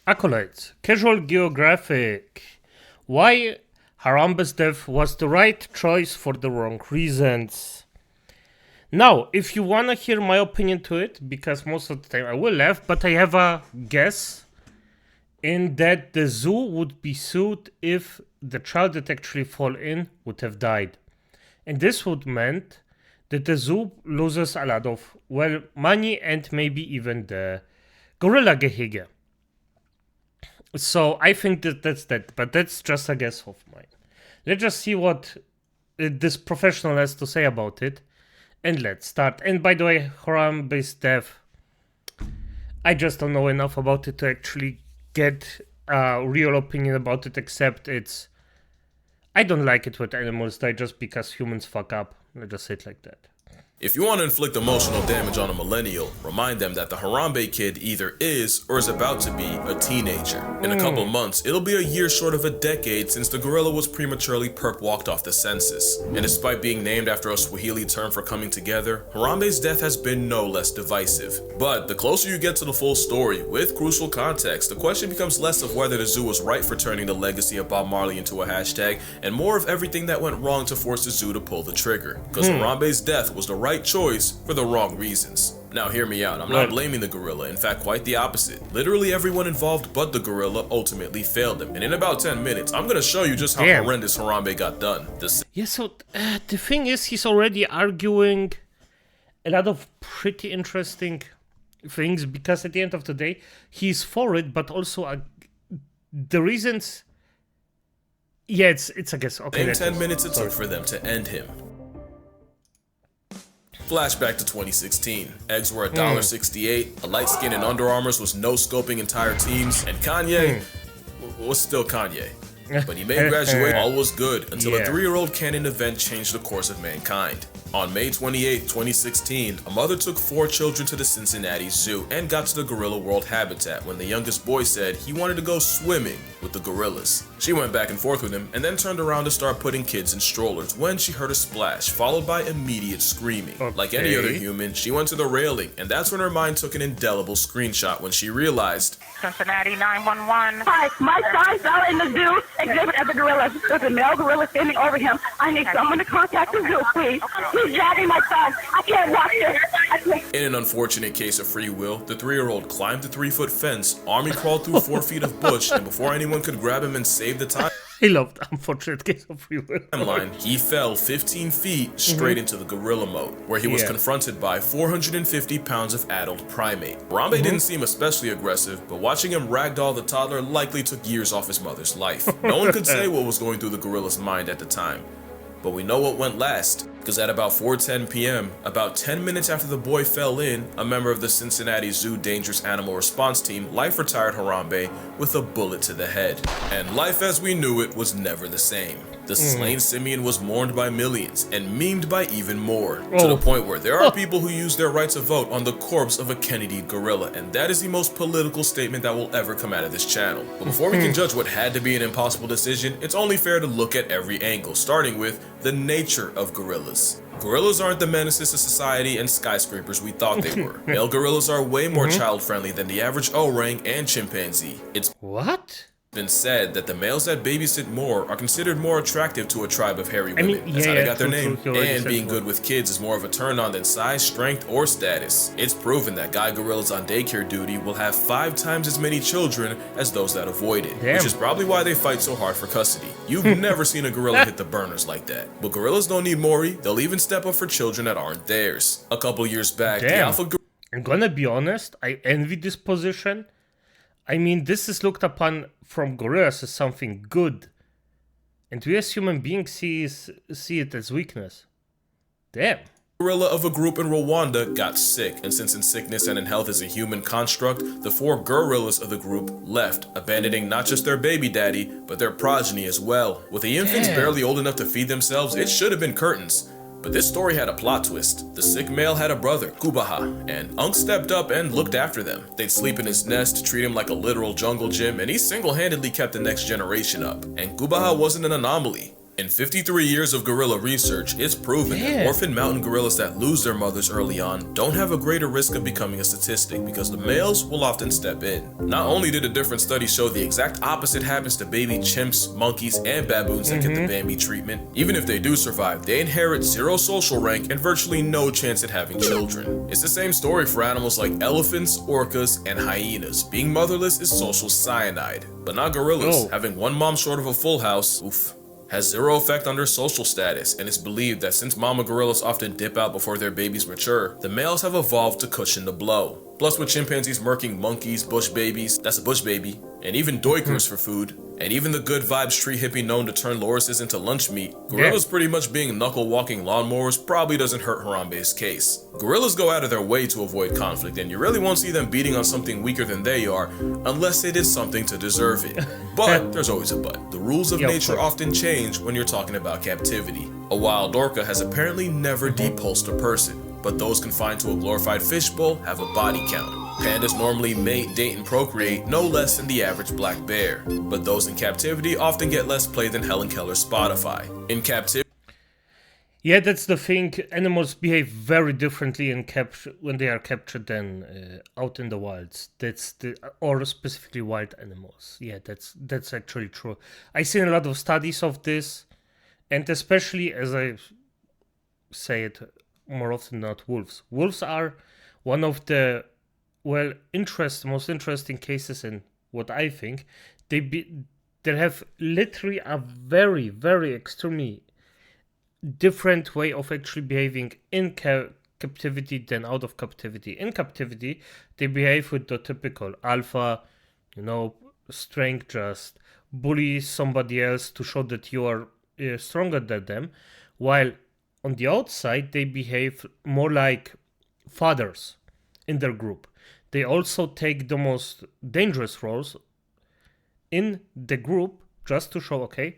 Accolades. Casual Geographic. Why Harambe's death was the right choice for the wrong reasons. Now, if you wanna hear my opinion to it, because most of the time I will laugh, but I have a guess in that the zoo would be sued if the child that actually fall in would have died. And this would meant that the zoo loses a lot of, well, money and maybe even the gorilla gehege. So I think that's that, but that's just a guess of mine. Let's just see what this professional has to say about it, and let's start. And by the way, Harambe's death, I just don't know enough about it to actually get a real opinion about it, except I don't like it when animals die just because humans fuck up. Let's just say it like that. If you want to inflict emotional damage on a millennial, remind them that the Harambe kid either is or is about to be a teenager. In a couple months, it'll be a year short of a decade since the gorilla was prematurely perp-walked off the census. And despite being named after a Swahili term for coming together, Harambe's death has been no less divisive. But the closer you get to the full story, with crucial context, the question becomes less of whether the zoo was right for turning the legacy of Bob Marley into a hashtag, and more of everything that went wrong to force the zoo to pull the trigger. Because Harambe's death was the right choice for the wrong reasons. Now hear me out, I'm not blaming the gorilla, in fact quite the opposite. Literally everyone involved but the gorilla ultimately failed him, and in about 10 minutes I'm gonna show you just how horrendous Harambe got done. Yeah, so the thing is, he's already arguing a lot of pretty interesting things, because at the end of the day, he's for it, but also the reasons... Yeah, it's I guess, okay. Same 10 minutes it took for them to end him. Flashback to 2016. Eggs were $1.68, a light skin in Under Armours was no-scoping entire teams, and Kanye was still Kanye. But he made graduation, all was good, until a 3-year-old canon event changed the course of mankind. On May 28, 2016, a mother took 4 children to the Cincinnati Zoo and got to the gorilla world habitat when the youngest boy said he wanted to go swimming with the gorillas. She went back and forth with him and then turned around to start putting kids in strollers when she heard a splash, followed by immediate screaming. Like any other human, she went to the railing, and that's when her mind took an indelible screenshot when she realized, Cincinnati 911. Hi, my son fell in the zoo exhibit at the gorillas. There's a male gorilla standing over him. I need someone to contact the zoo, please. He's dragging my son. I can't watch this. In an unfortunate case of free will, the 3-year-old climbed the 3-foot fence, army crawled through 4 feet of bush, and before anyone could grab him and save the time, I love the unfortunate case of free will. He fell 15 feet straight into the gorilla moat, where he was confronted by 450 pounds of adult primate. Harambe didn't seem especially aggressive, but watching him ragdoll the toddler likely took years off his mother's life. No one could say what was going through the gorilla's mind at the time, but we know what went last. Because at about 4:10 p.m., about 10 minutes after the boy fell in, a member of the Cincinnati Zoo Dangerous Animal Response Team life-retired Harambe with a bullet to the head. And life as we knew it was never the same. The slain simian was mourned by millions and memed by even more, to the point where there are people who use their right to vote on the corpse of a Kennedy gorilla, and that is the most political statement that will ever come out of this channel. But before we can judge what had to be an impossible decision, it's only fair to look at every angle, starting with the nature of gorillas. Gorillas aren't the menaces to society and skyscrapers we thought they were. Male gorillas are way more child-friendly than the average orang and chimpanzee. It's been said that the males that babysit more are considered more attractive to a tribe of hairy women. That's how they got their name. And being good with kids is more of a turn on than size, strength, or status. It's proven that guy gorillas on daycare duty will have 5 times as many children as those that avoid it, which is probably why they fight so hard for custody. You've never seen a gorilla hit the burners like that. But gorillas don't need Maury, they'll even step up for children that aren't theirs. A couple years back, the alpha gorilla... I'm gonna be honest, I envy this position. I mean, this is looked upon from gorillas as something good, and we as human beings see it as weakness. Damn. Gorilla of a group in Rwanda got sick, and since in sickness and in health is a human construct, the 4 gorillas of the group left, abandoning not just their baby daddy, but their progeny as well. With the infants barely old enough to feed themselves, it should have been curtains. But this story had a plot twist. The sick male had a brother, Kubaha, and Unc stepped up and looked after them. They'd sleep in his nest, treat him like a literal jungle gym, and he single-handedly kept the next generation up. And Kubaha wasn't an anomaly. In 53 years of gorilla research, it's proven that orphan mountain gorillas that lose their mothers early on don't have a greater risk of becoming a statistic because the males will often step in. Not only did a different study show the exact opposite happens to baby chimps, monkeys, and baboons that get the Bambi treatment, even if they do survive, they inherit zero social rank and virtually no chance at having children. It's the same story for animals like elephants, orcas, and hyenas. Being motherless is social cyanide, but not gorillas. Having one mom short of a full house, has zero effect on their social status, and it's believed that since mama gorillas often dip out before their babies mature, the males have evolved to cushion the blow. Plus, with chimpanzees murking monkeys, bush babies, that's a bush baby, and even doikers for food, and even the good vibes tree hippie known to turn lorises into lunch meat, gorillas pretty much being knuckle-walking lawnmowers probably doesn't hurt Harambe's case. Gorillas go out of their way to avoid conflict, and you really won't see them beating on something weaker than they are, unless they did something to deserve it. But there's always a but. The rules of nature often change when you're talking about captivity. A wild orca has apparently never depulsed a person, but those confined to a glorified fishbowl have a body count. Pandas normally mate, date, and procreate no less than the average black bear, but those in captivity often get less play than Helen Keller's Spotify. In captivity, yeah, that's the thing. Animals behave very differently when they are captured than out in the wilds. Or specifically wild animals. Yeah, that's actually true. I've seen a lot of studies of this, and especially as I say it more often, not wolves. Wolves are one of the most interesting cases in what I think. They have literally a very, very extremely different way of actually behaving in captivity than out of captivity. In captivity, they behave with the typical alpha, strength, just bully somebody else to show that you are stronger than them, while on the outside, they behave more like fathers in their group. They also take the most dangerous roles in the group just to show, okay,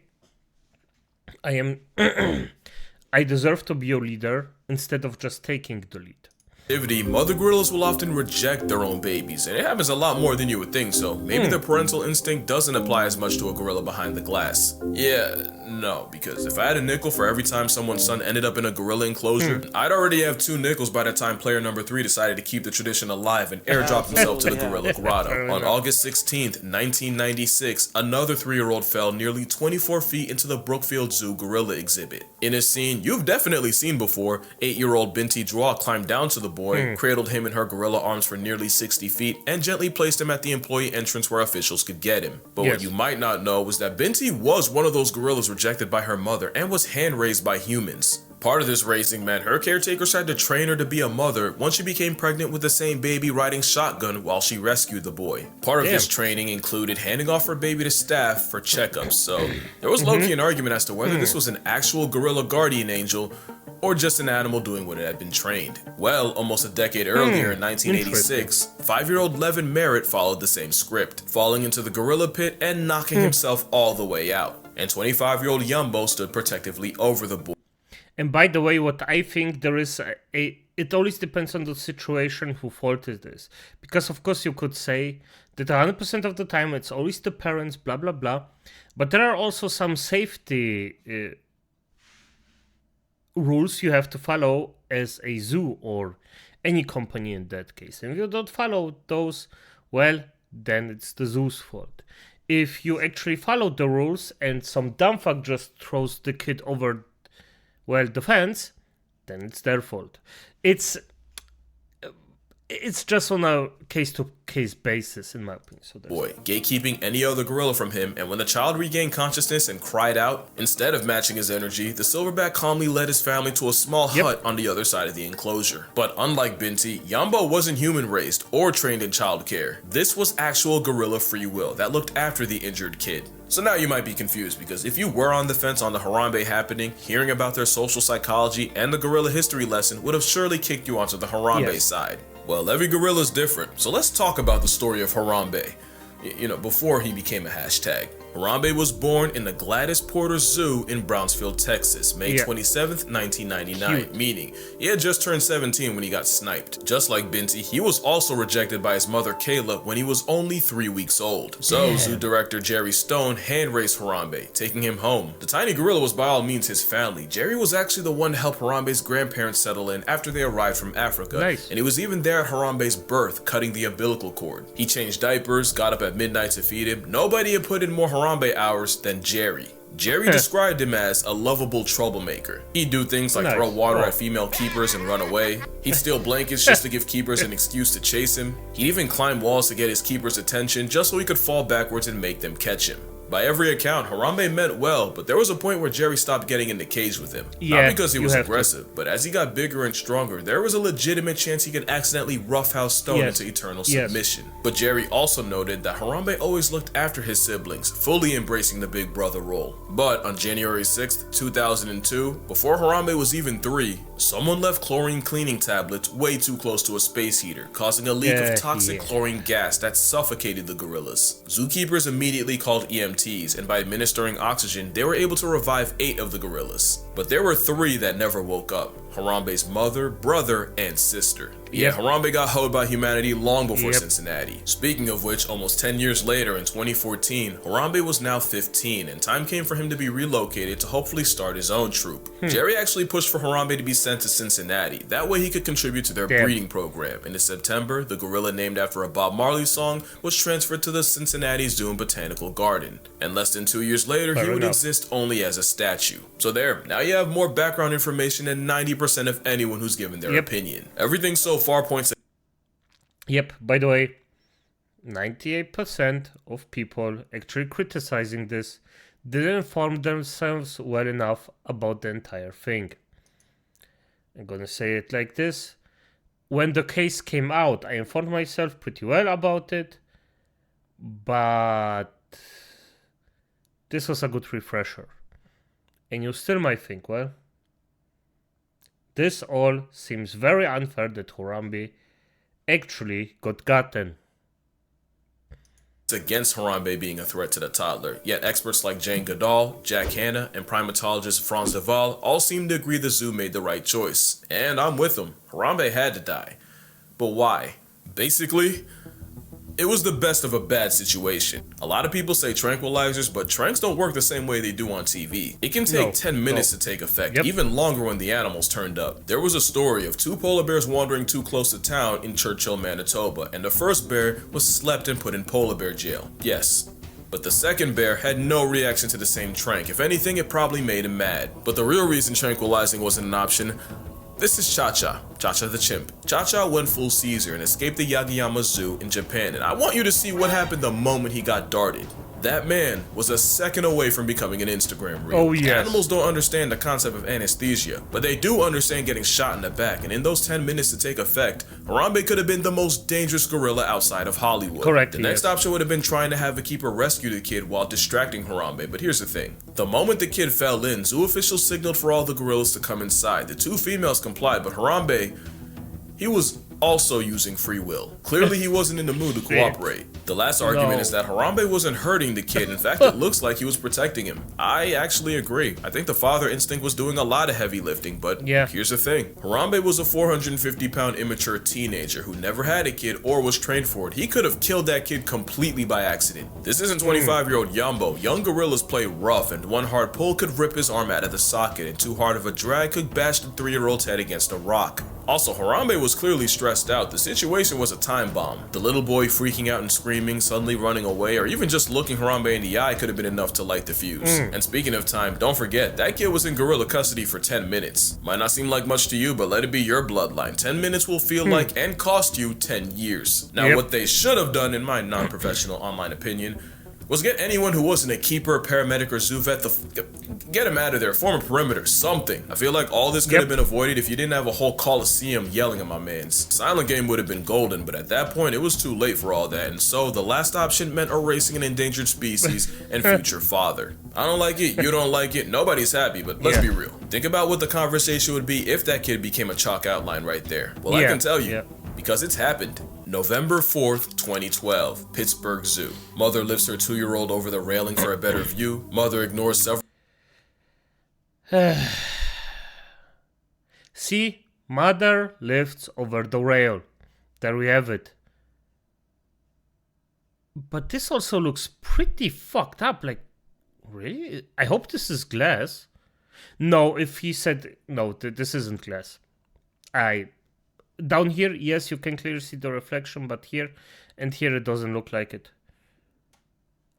I deserve to be your leader instead of just taking the lead. Mother gorillas will often reject their own babies, and it happens a lot more than you would think, so maybe the parental instinct doesn't apply as much to a gorilla behind the glass. No, because if I had a nickel for every time someone's son ended up in a gorilla enclosure, I'd already have 2 nickels by the time player number 3 decided to keep the tradition alive and airdrop himself to the gorilla grotto. On August 16th, 1996, another 3-year-old fell nearly 24 feet into the Brookfield Zoo gorilla exhibit. In a scene you've definitely seen before, 8-year-old Binti Draw climbed down to the boy, cradled him in her gorilla arms for nearly 60 feet, and gently placed him at the employee entrance where officials could get him. But what you might not know was that Binti was one of those gorillas rejected by her mother and was hand-raised by humans. Part of this raising meant her caretakers had to train her to be a mother once she became pregnant with the same baby riding shotgun while she rescued the boy. Part of this training included handing off her baby to staff for checkups, so there was low-key an argument as to whether this was an actual gorilla guardian angel or just an animal doing what it had been trained. Well, almost a decade earlier in 1986, 5-year-old Levin Merritt followed the same script, falling into the gorilla pit and knocking himself all the way out. And 25-year-old Yumbo stood protectively over the boy. And by the way, what I think there is it always depends on the situation who fault it is. Because of course you could say that 100% of the time it's always the parents, blah, blah, blah. But there are also some safety rules you have to follow as a zoo or any company in that case. And if you don't follow those, well, then it's the zoo's fault. If you actually follow the rules and some dumb fuck just throws the kid over the fence, then it's their fault. It's just on a case-to-case basis, in my opinion. So boy, gatekeeping any other gorilla from him, and when the child regained consciousness and cried out, instead of matching his energy, the silverback calmly led his family to a small hut on the other side of the enclosure. But unlike Binti, Yumbo wasn't human-raised or trained in childcare. This was actual gorilla free will that looked after the injured kid. So now you might be confused, because if you were on the fence on the Harambe happening, hearing about their social psychology and the gorilla history lesson would have surely kicked you onto the Harambe side. Well, every gorilla's different, so let's talk about the story of Harambe, before he became a hashtag. Harambe was born in the Gladys Porter Zoo in Brownsville, Texas, May 27th, 1999, meaning he had just turned 17 when he got sniped. Just like Binti, he was also rejected by his mother Kayla when he was only 3 weeks old. So zoo director Jerry Stone hand-raised Harambe, taking him home. The tiny gorilla was by all means his family. Jerry was actually the one to help Harambe's grandparents settle in after they arrived from Africa, and he was even there at Harambe's birth, cutting the umbilical cord. He changed diapers, got up at midnight to feed him. Nobody had put in more Harambe hours than Jerry. Jerry described him as a lovable troublemaker. He'd do things like throw water at female keepers and run away. He'd steal blankets just to give keepers an excuse to chase him. He'd even climb walls to get his keepers' attention just so he could fall backwards and make them catch him. By every account, Harambe meant well, but there was a point where Jerry stopped getting in the cage with him. Not because he was aggressive, but as he got bigger and stronger, there was a legitimate chance he could accidentally roughhouse Stone into eternal submission. But Jerry also noted that Harambe always looked after his siblings, fully embracing the big brother role. But on January 6th, 2002, before Harambe was even 3, someone left chlorine cleaning tablets way too close to a space heater, causing a leak of toxic chlorine gas that suffocated the gorillas. Zookeepers immediately called EMTs, and by administering oxygen, they were able to revive 8 of the gorillas. But there were 3 that never woke up: Harambe's mother, brother, and sister. Harambe got hoed by humanity long before Cincinnati. Speaking of which, almost 10 years later in 2014, Harambe was now 15, and time came for him to be relocated to hopefully start his own troop. Jerry actually pushed for Harambe to be sent to Cincinnati. That way he could contribute to their breeding program. And in September, the gorilla named after a Bob Marley song was transferred to the Cincinnati Zoo and Botanical Garden. And less than 2 years later, he would exist only as a statue. So there, now you have more background information than 90% of anyone who's given their opinion. Everything so far points to... By the way, 98% of people actually criticizing this didn't inform themselves well enough about the entire thing. I'm gonna say it like this. When the case came out, I informed myself pretty well about it, but this was a good refresher. And you still might think, well, this all seems very unfair that Harambe actually got gotten. Against Harambe being a threat to the toddler, yet experts like Jane Goodall, Jack Hanna, and primatologist Franz de Waal all seem to agree the zoo made the right choice. And I'm with them. Harambe had to die. But why? Basically, it was the best of a bad situation. A lot of people say tranquilizers, but tranks don't work the same way they do on TV. It can take 10 minutes to take effect, even longer when the animals turned up. There was a story of 2 polar bears wandering too close to town in Churchill, Manitoba, and the first bear was slept and put in polar bear jail. Yes. But the second bear had no reaction to the same trank. If anything, it probably made him mad. But the real reason tranquilizing wasn't an option. This is Cha-Cha, Cha-Cha the chimp. Cha-Cha went full Caesar and escaped the Yagiyama Zoo in Japan, and I want you to see what happened the moment he got darted. That man was a second away from becoming an Instagram reel. Animals don't understand the concept of anesthesia, but they do understand getting shot in the back, and in those 10 minutes to take effect, Harambe could have been the most dangerous gorilla outside of Hollywood. The next option would have been trying to have a keeper rescue the kid while distracting Harambe, but here's the thing. The moment the kid fell in, zoo officials signaled for all the gorillas to come inside. The 2 females complied, but Harambe, he was also using free will. Clearly he wasn't in the mood to cooperate. The last argument is that Harambe wasn't hurting the kid. In fact, it looks like he was protecting him. I actually agree. I think the father instinct was doing a lot of heavy lifting, but here's the thing. Harambe was a 450-pound immature teenager who never had a kid or was trained for it. He could have killed that kid completely by accident. This isn't 25-year-old Yambo. Young gorillas play rough, and one hard pull could rip his arm out of the socket, and too hard of a drag could bash the 3-year-old's head against a rock. Also, Harambe was clearly stressed out. The situation was a time bomb. The little boy freaking out and screaming, suddenly running away, or even just looking Harambe in the eye could have been enough to light the fuse. And speaking of time, don't forget, that kid was in gorilla custody for 10 minutes. Might not seem like much to you, but let it be your bloodline. 10 minutes will feel like and cost you 10 years. Now, what they should have done, in my non-professional online opinion, was get anyone who wasn't a keeper, paramedic, or zoo vet, get him out of there, form a perimeter, something. I feel like all this could have been avoided if you didn't have a whole coliseum yelling at my mans. Silent game would have been golden, but at that point, it was too late for all that, and so the last option meant erasing an endangered species and future father. I don't like it, you don't like it, nobody's happy, but let's be real. Think about what the conversation would be if that kid became a chalk outline right there. Well, I can tell you, because it's happened. November 4th, 2012, Pittsburgh Zoo. Mother lifts her 2-year-old over the railing for a better view. Mother ignores several... See, mother lifts over the rail. There we have it. But this also looks pretty fucked up. Like, really? I hope this is glass. No, if he said... No, this isn't glass. Down here, yes, you can clearly see the reflection, but here and here it doesn't look like it.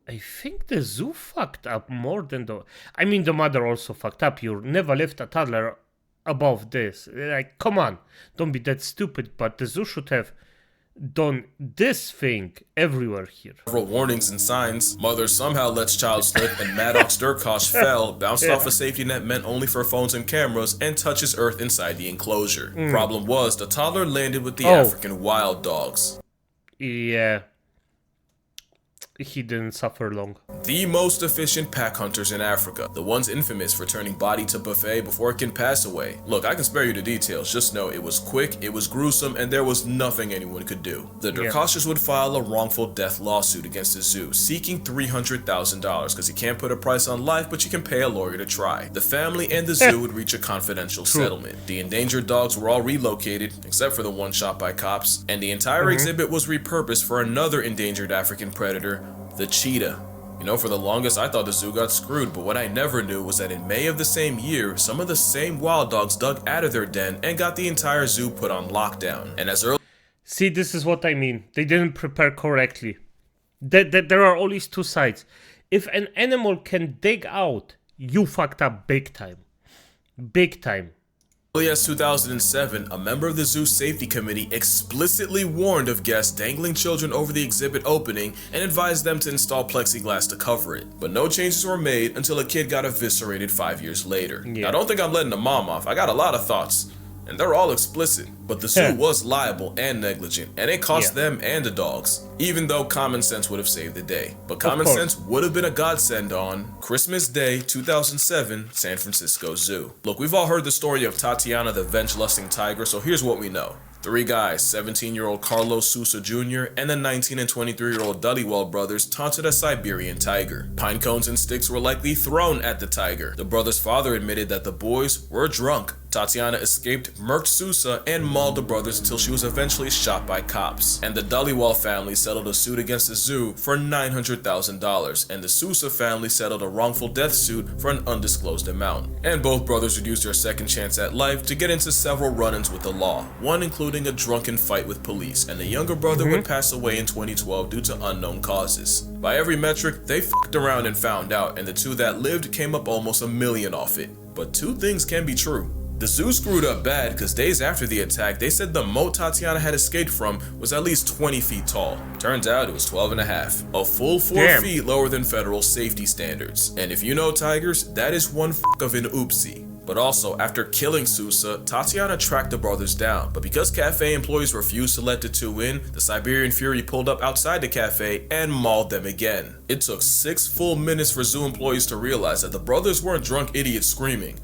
I think the zoo fucked up more than the... I mean, the mother also fucked up. You never lift a toddler above this. Like, come on. Don't be that stupid, but the zoo should have done this thing everywhere here. Several warnings and signs. Mother somehow lets child slip and Maddox Durkosh fell, bounced off a safety net meant only for phones and cameras, and touches earth inside the enclosure. Problem was, the toddler landed with the African wild dogs. Yeah. He didn't suffer long. The most efficient pack hunters in Africa, the ones infamous for turning body to buffet before it can pass away. Look, I can spare you the details, just know it was quick, it was gruesome, and there was nothing anyone could do. The Durkoshes would file a wrongful death lawsuit against the zoo, seeking $300,000 because you can't put a price on life, but you can pay a lawyer to try. The family and the zoo would reach a confidential settlement. The endangered dogs were all relocated, except for the one shot by cops, and the entire exhibit was repurposed for another endangered African predator, the cheetah. You know, for the longest I thought the zoo got screwed, but what I never knew was that in May of the same year, some of the same wild dogs dug out of their den and got the entire zoo put on lockdown. And as early... See, this is what I mean. They didn't prepare correctly. There are always two sides. If an animal can dig out, you fucked up big time. Big time. Early as 2007, a member of the Zoo Safety Committee explicitly warned of guests dangling children over the exhibit opening and advised them to install plexiglass to cover it. But no changes were made until a kid got eviscerated 5 years later. Now, I don't think I'm letting the mom off. I got a lot of thoughts, and they're all explicit. But the zoo was liable and negligent, and it cost them and the dogs, even though common sense would have saved the day. But common sense would have been a godsend on Christmas Day 2007, San Francisco Zoo. Look, we've all heard the story of Tatiana the venge-lusting tiger, so here's what we know. 3 guys, 17-year-old Carlos Sousa Jr. and the 19 and 23-year-old Dullywell brothers taunted a Siberian tiger. Pine cones and sticks were likely thrown at the tiger. The brothers' father admitted that the boys were drunk. Tatiana escaped, murked Sousa, and mauled the brothers until she was eventually shot by cops. And the Dullywell family settled a suit against the zoo for $900,000, and the Sousa family settled a wrongful death suit for an undisclosed amount. And both brothers would use their second chance at life to get into several run-ins with the law, one including a drunken fight with police, and the younger brother would pass away in 2012 due to unknown causes. By every metric, they fucked around and found out, and the 2 that lived came up almost $1 million off it. But 2 things can be true. The zoo screwed up bad because days after the attack, they said the moat Tatiana had escaped from was at least 20 feet tall. Turns out it was 12 and a half, a full 4 feet lower than federal safety standards. And if you know tigers, that is one fuck of an oopsie. But also, after killing Sousa, Tatiana tracked the brothers down, but because cafe employees refused to let the 2 in, the Siberian Fury pulled up outside the cafe and mauled them again. It took 6 full minutes for zoo employees to realize that the brothers weren't drunk idiots screaming.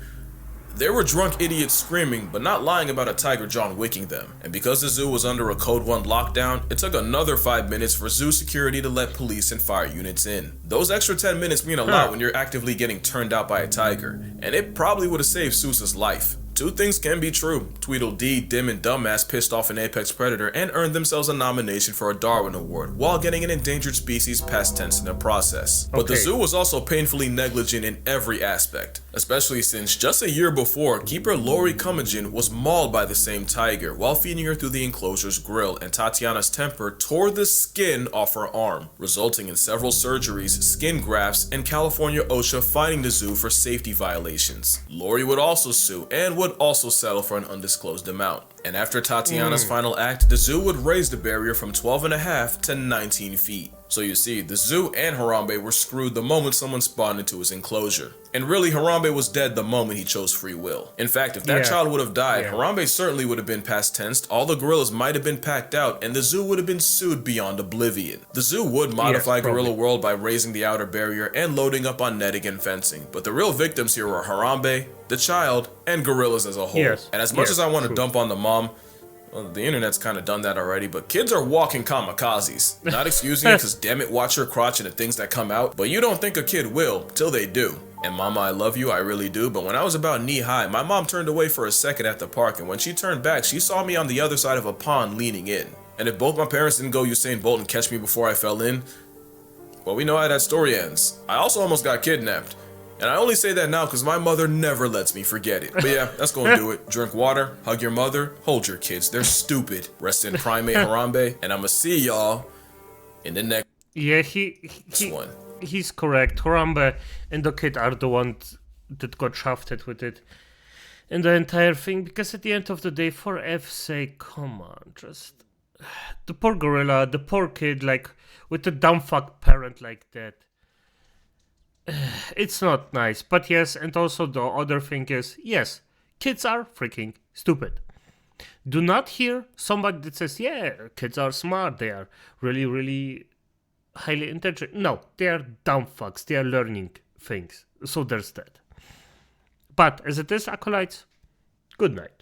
They were drunk idiots screaming, but not lying about a tiger John Wicking them. And because the zoo was under a Code 1 lockdown, it took another 5 minutes for zoo security to let police and fire units in. Those extra 10 minutes mean a lot when you're actively getting turned out by a tiger, and it probably would have saved Sousa's life. 2 things can be true. Tweedledee, Dim, and Dumbass pissed off an apex predator and earned themselves a nomination for a Darwin Award while getting an endangered species past tense in the process. But the zoo was also painfully negligent in every aspect, especially since just a year before, keeper Lori Cummigan was mauled by the same tiger while feeding her through the enclosure's grill, and Tatiana's temper tore the skin off her arm, resulting in several surgeries, skin grafts, and California OSHA fining the zoo for safety violations. Lori would also sue and would also settle for an undisclosed amount. And after Tatiana's final act, the zoo would raise the barrier from 12.5 to 19 feet. So you see, the zoo and Harambe were screwed the moment someone spawned into his enclosure. And really, Harambe was dead the moment he chose free will. In fact, if that child would have died, Harambe certainly would have been past tensed, all the gorillas might have been packed out, and the zoo would have been sued beyond oblivion. The zoo would modify Gorilla World by raising the outer barrier and loading up on netting and fencing, but the real victims here were Harambe, the child, and gorillas as a whole. And as much as I want to dump on the mom, Well, the internet's kind of done that already, but kids are walking kamikazes. Not excusing it, because damn it, watch your crotch and the things that come out, but you don't think a kid will, till they do. And mama, I love you, I really do, but when I was about knee-high, my mom turned away for a second at the park, and when she turned back, she saw me on the other side of a pond leaning in. And if both my parents didn't go Usain Bolt and catch me before I fell in, well, we know how that story ends. I also almost got kidnapped. And I only say that now because my mother never lets me forget it. But yeah, that's gonna do it. Drink water, hug your mother, hold your kids. They're stupid. Rest in primate Harambe, and I'ma see y'all in the next one. He's correct. Harambe and the kid are the ones that got shafted with it. And the entire thing, because at the end of the day, for F's sake, come on, just... The poor gorilla, the poor kid, like, with a dumb fuck parent like that. It's not nice, but yes, and also the other thing is, yes, kids are freaking stupid. Do not hear somebody that says, yeah, kids are smart, they are really, really highly intelligent. No, they are dumb fucks, they are learning things, so there's that. But as it is, acolytes, good night.